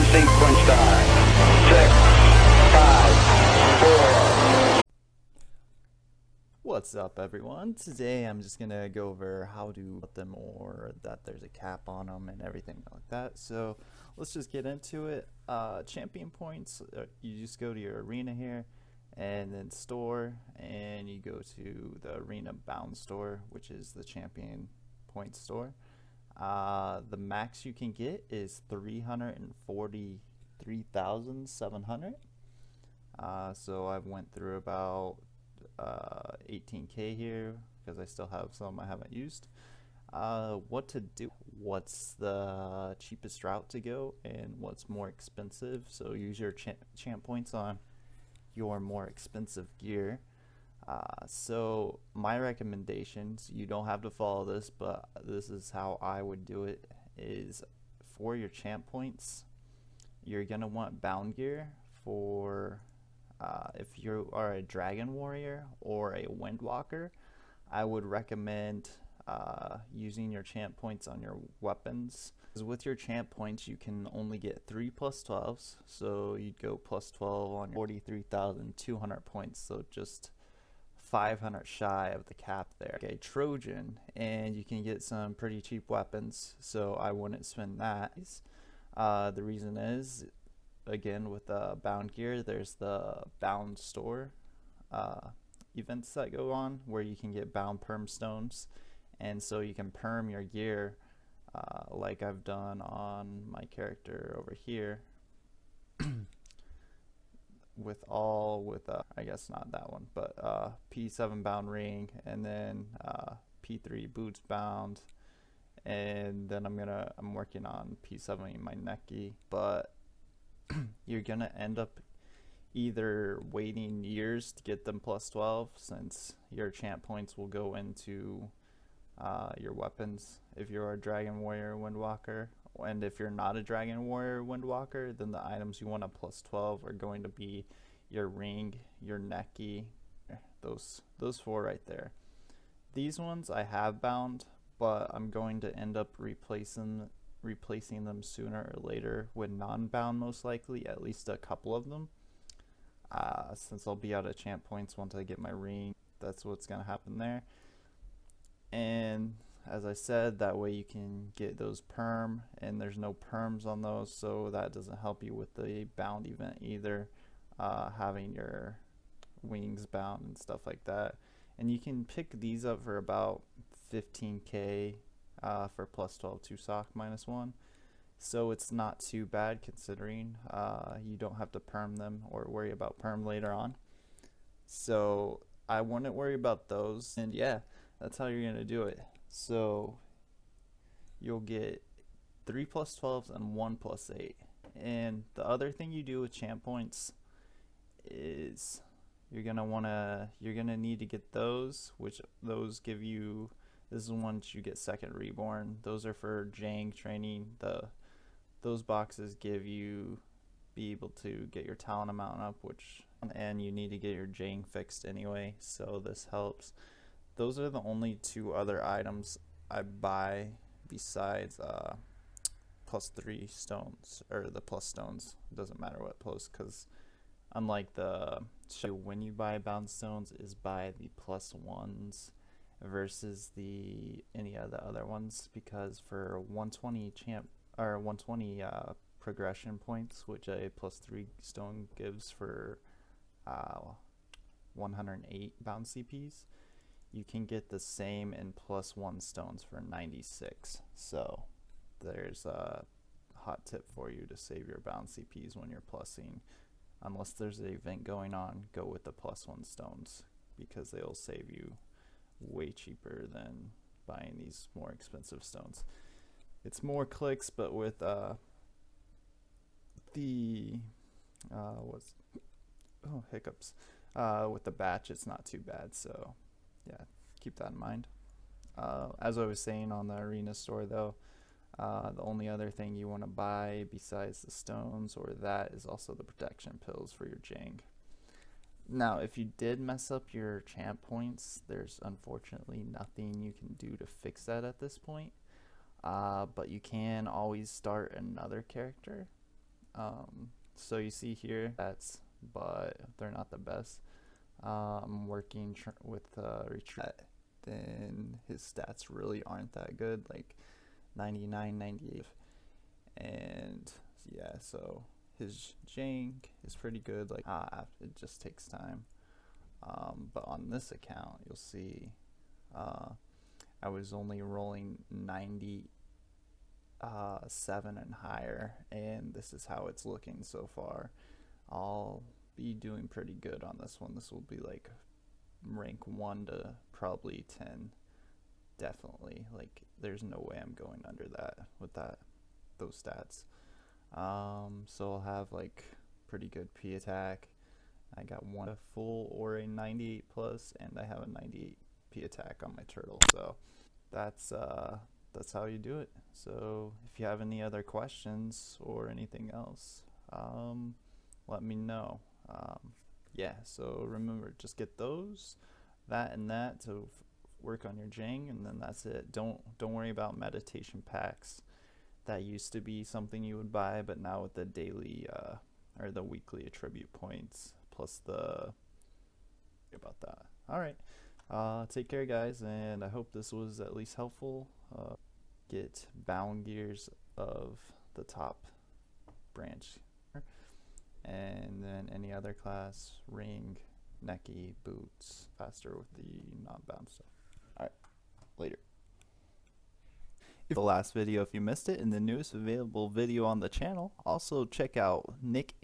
sequence start. 6, 5, 4. What's up, everyone? Today I'm just gonna go over how to put them, or that there's a cap on them and everything like that. So let's just get into it. Champion points, you just go to your arena here and then store, and you go to the arena bound store, which is the champion point store. The max you can get is 343,700. So I went through about 18k here because I still have some I haven't used. What to do, what's the cheapest route to go, and what's more expensive. So use your champ points on your more expensive gear. So my recommendations, you don't have to follow this, but this is how I would do it, is for your champ points you're gonna want bound gear for if you are a dragon warrior or a windwalker. I would recommend using your champ points on your weapons. With your champ points you can only get 3 plus 12s, so you'd go plus 12 on 43,200 points, so just 500 shy of the cap there. Okay, Trojan, and you can get some pretty cheap weapons, so I wouldn't spend that. The reason is, again, with bound gear, there's the bound store events that go on where you can get bound perm stones, and so you can perm your gear like I've done on my character over here with I guess not that one, but P7 bound ring, and then P3 boots bound, and then I'm working on P7 in my necky. But you're gonna end up either waiting years to get them plus 12, since your champ points will go into your weapons if you're a dragon warrior windwalker, and if you're not a dragon warrior windwalker, then the items you want a plus 12 are going to be your ring, your necky, those 4 right there. These ones I have bound, but I'm going to end up replacing them sooner or later with non-bound, most likely, at least a couple of them, since I'll be out of champ points once I get my ring. That's what's gonna happen there. And as I said, that way you can get those perm, and there's no perms on those, so that doesn't help you with the bound event either, having your wings bound and stuff like that. And you can pick these up for about 15k for plus 12 2 sock -1, so it's not too bad, considering you don't have to perm them or worry about perm later on. So I wouldn't worry about those, and yeah, that's how you're gonna do it. So you'll get 3 plus 12s and 1 plus 8. And the other thing you do with champ points is you're gonna need to get those, which those give you, this is once you get second reborn. Those are for Jang training. Those boxes give you be able to get your talent amount up, and you need to get your Jang fixed anyway, so this helps. Those are the only 2 other items I buy besides plus 3 stones, or the plus stones. It doesn't matter what plus, because unlike the when you buy bound stones is by the plus 1s versus any of the other ones, because for 120 120 progression points, which a plus 3 stone gives for 108 bound CPs, you can get the same in plus 1 stones for 96. So there's a hot tip for you to save your bound CPs when you're plussing. Unless there's an event going on, go with the plus 1 stones, because they'll save you way cheaper than buying these more expensive stones. It's more clicks, but with hiccups. With the batch, it's not too bad, so yeah, keep that in mind. As I was saying on the arena store though, the only other thing you want to buy besides the stones or that is also the protection pills for your Jang. Now, if you did mess up your champ points, there's unfortunately nothing you can do to fix that at this point, but you can always start another character. So you see here that's, but they're not the best. I'm working with retreat, then his stats really aren't that good, like 99, 98, and yeah, so his jank is pretty good, like it just takes time. But on this account, you'll see I was only rolling 97 and higher, and this is how it's looking so far. I'll be doing pretty good on this one. This will be like rank 1 to probably 10, definitely. Like there's no way I'm going under that with those stats. So I'll have like pretty good P attack. I got one full or a 98 plus, and I have a 98 P attack on my turtle. So that's how you do it. So if you have any other questions or anything else, let me know. Yeah, so remember, just get that and that to work on your Jang, and then that's it. Don't worry about meditation packs. That used to be something you would buy, but now with the daily or the weekly attribute points plus about that. All right, take care, guys, and I hope this was at least helpful. Get bound gears of the top branch, and then any other class, ring, necky, boots, faster with the non-bound stuff. All right, later. The last video if you missed it, and the newest available video on the channel. Also check out Nick